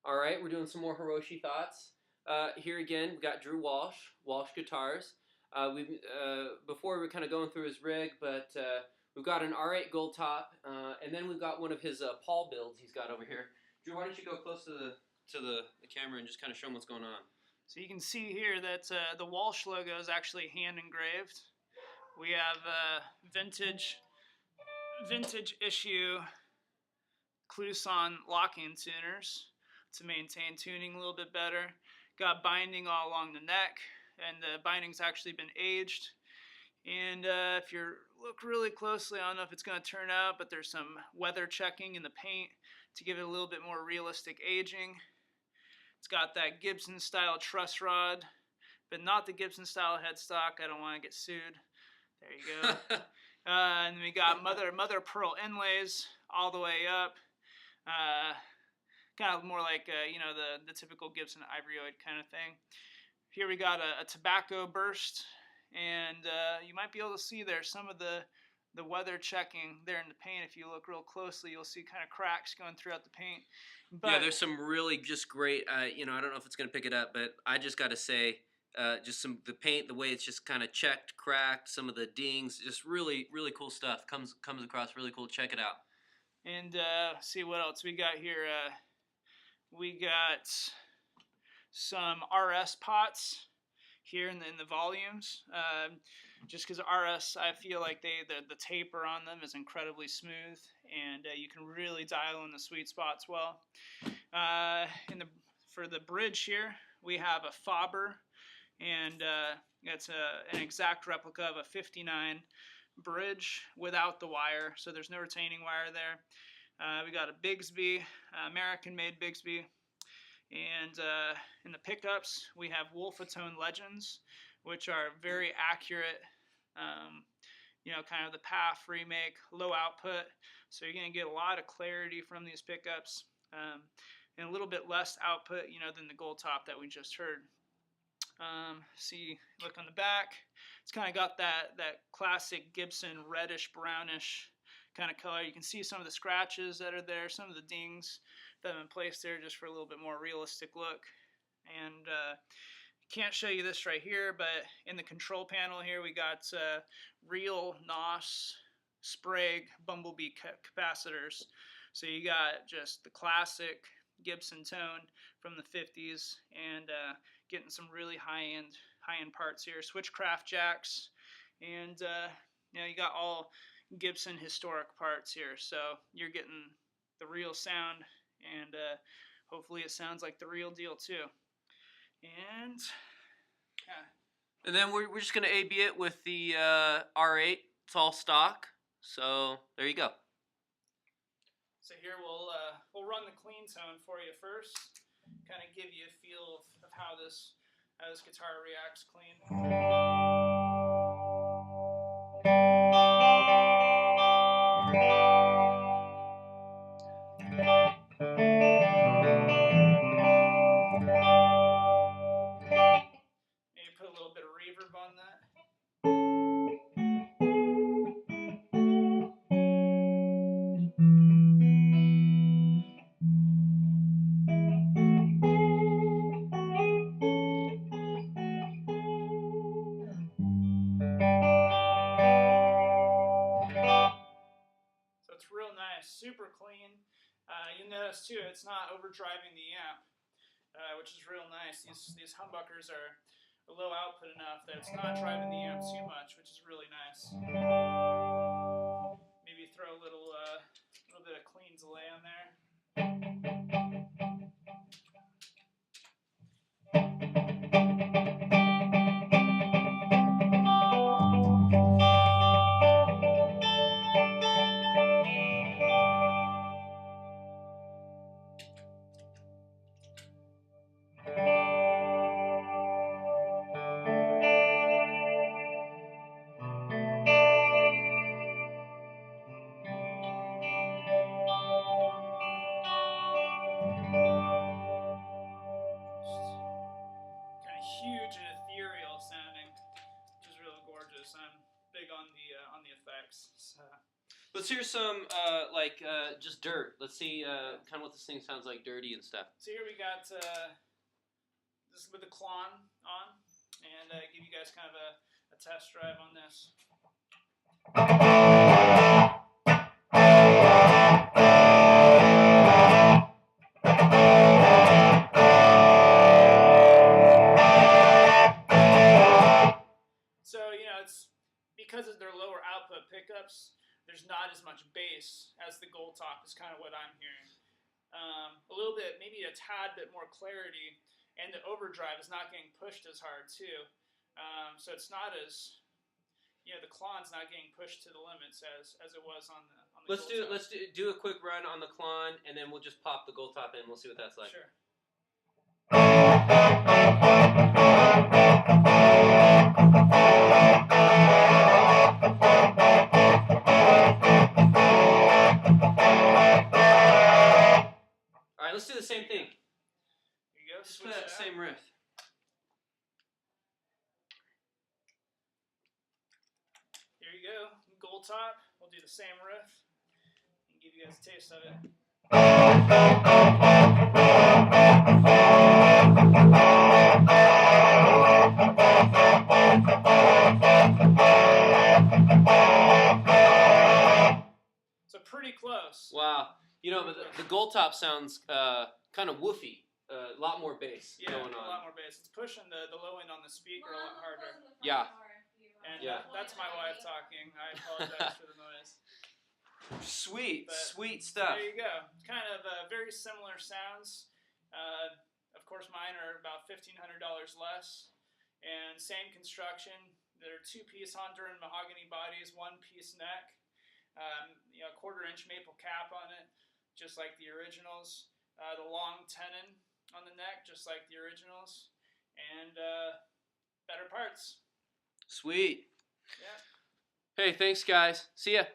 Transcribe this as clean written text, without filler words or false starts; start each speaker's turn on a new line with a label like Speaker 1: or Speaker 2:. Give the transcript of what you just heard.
Speaker 1: All right, we're doing some more Hiroshi thoughts. Here again, we got Drew Walsh, Walsh Guitars. We've before we were kind of going through his rig, but we've got an R8 Goldtop, and then we've got one of his Paul builds he's got over here. Drew, why don't you go close to the camera and just kind of show them what's going on?
Speaker 2: So you can see here that the Walsh logo is actually hand engraved. We have vintage issue Cluson locking tuners to maintain tuning a little bit better. Got binding all along the neck, and the binding's actually been aged. And if you look really closely, I don't know if it's going to turn out, but there's some weather checking in the paint to give it a little bit more realistic aging. It's got that Gibson style truss rod, but not the Gibson style headstock. I don't want to get sued. There you go. And then we got mother pearl inlays all the way up. Kind of more like the typical Gibson ivoryoid kind of thing. Here we got a tobacco burst, and you might be able to see there some of the weather checking there in the paint. If you look real closely, you'll see kind of cracks going throughout the paint.
Speaker 1: But yeah, there's some really just great. I don't know if it's going to pick it up, but I just got to say, just the paint, the way it's just kind of checked, cracked, some of the dings, just really cool stuff. Comes across really cool. Check it out.
Speaker 2: And see what else we got here. We got some RS pots here in the volumes. Just because RS, I feel like the taper on them is incredibly smooth, and you can really dial in the sweet spots well. For the bridge here, we have a Faber, and it's an exact replica of a 59 bridge without the wire, so there's no retaining wire there. We got a Bigsby, American-made Bigsby. And in the pickups, we have Wolfatone Legends, which are very accurate, kind of the PAF remake, low output. So you're going to get a lot of clarity from these pickups, and a little bit less output, than the Goldtop that we just heard. Look on the back, it's kind of got that classic Gibson reddish brownish kind of color. You can see some of the scratches that are there, some of the dings that have been placed there just for a little bit more realistic look. And can't show you this right here, but in the control panel here we got real NOS Sprague Bumblebee capacitors. So you got just the classic Gibson tone from the 50s, and getting some really high-end parts here. Switchcraft jacks, and you got all Gibson historic parts here, so you're getting the real sound, and hopefully it sounds like the real deal too. And
Speaker 1: then we're just going to AB it with the R8. It's all stock, so there you go.
Speaker 2: So here we'll run the clean tone for you first, kind of give you a feel of how this guitar reacts clean. Maybe put a little bit of reverb on that. So it's real nice, super clean. You'll notice too, it's not overdriving the amp, which is real nice. These humbuckers are low output enough that it's not driving the amp too much, which is really nice. Maybe throw a little bit of clean delay on there.
Speaker 1: Let's hear some just dirt. Let's see kind of what this thing sounds like, dirty and stuff.
Speaker 2: So here we got this with the Klon on, and give you guys kind of a test drive on this. So, it's because of their lower output pickups, there's not as much bass as the Goldtop is kind of what I'm hearing. A little bit, maybe a tad bit more clarity, and the overdrive is not getting pushed as hard too. So it's not as, the Klon's not getting pushed to the limits as it was on the Goldtop.
Speaker 1: Let's do a quick run on the Klon, and then we'll just pop the Goldtop in. We'll see what that's like.
Speaker 2: Sure.
Speaker 1: All right, let's do the same thing.
Speaker 2: Here you go.
Speaker 1: Just play that same riff.
Speaker 2: Here you go. Goldtop. We'll do the same riff and give you guys a taste of it. So pretty close.
Speaker 1: Wow. But the Goldtop sounds kind of woofy. A lot more bass going on.
Speaker 2: A lot more bass. It's pushing the low end on the speaker a lot harder.
Speaker 1: Yeah.
Speaker 2: And that's my wife talking. I apologize for the noise.
Speaker 1: Sweet
Speaker 2: But
Speaker 1: stuff.
Speaker 2: There you go. Kind of very similar sounds. Of course, mine are about $1,500 less. And same construction. They're 2-piece Honduran mahogany bodies, 1-piece neck. A 1/4-inch maple cap on it, just like the originals. The long tenon on the neck, just like the originals. And better parts.
Speaker 1: Sweet.
Speaker 2: Yeah.
Speaker 1: Hey, thanks, guys. See ya.